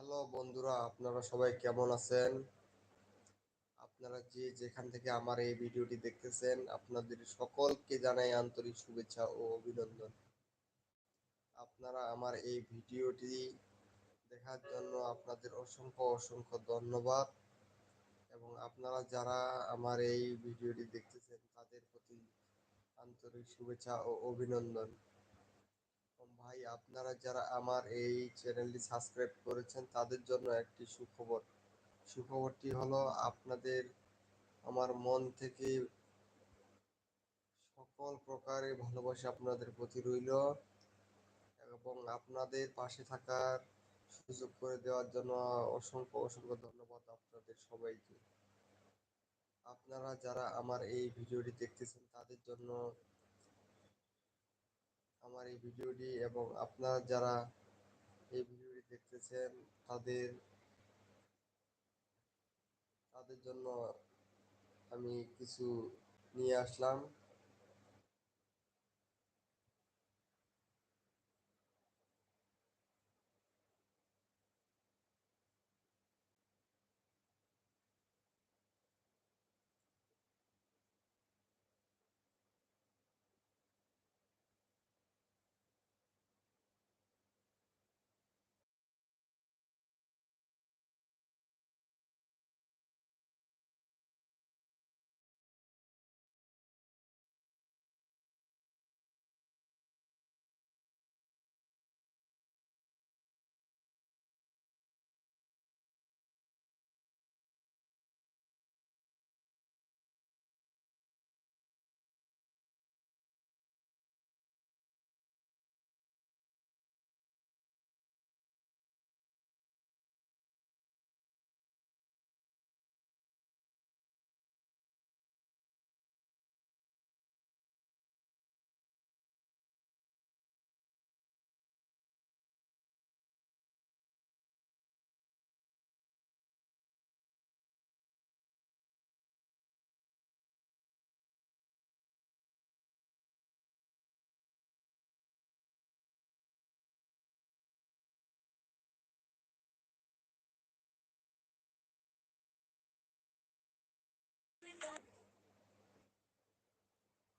Hello বন্ধুরা, আপনারা সবাই কেমন আছেন? আপনারা যে যেখান থেকে আমার এই ভিডিওটি দেখতেছেন, আপনাদের সকলকে জানাই আন্তরিক শুভেচ্ছা ও অভিনন্দন। আপনারা আমার এই ভিডিওটি দেখার জন্য আপনাদের অসংখ্য অসংখ্য ধন্যবাদ। এবং আপনারা যারা আমার এই ভিডিওটি দেখতেছেন তাদের প্রতি আন্তরিক শুভেচ্ছা ও অভিনন্দন। ভাই, আপনারা যারা আমার এই চ্যানেলটি সাবস্ক্রাইব করেছেন তাদের জন্য একটি সুখবর। সুখবরটি হলো আপনাদের আমার মন থেকে সকল প্রকারের ভালোবাসা আপনাদের প্রতি রইল এবং আপনাদের পাশে থাকার সুযোগ করে দেওয়ার জন্য অসংখ্য অসংখ্য ধন্যবাদ আপনাদের সবাইকে। আপনারা যারা আমার এই ভিডিওটি দেখতেছেন তাদের জন্য আমার এই ভিডিওটি, এবং আপনারা যারা এই ভিডিওটি দেখতেছেন তাদের তাদের জন্য আমি কিছু নিয়ে আসলাম।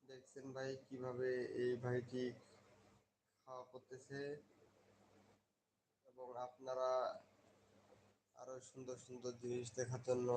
দেখছেন ভাই কিভাবে এই ভাইটি খাওয়া করতেছে, এবং আপনারা আরো সুন্দর সুন্দর জিনিস দেখার জন্য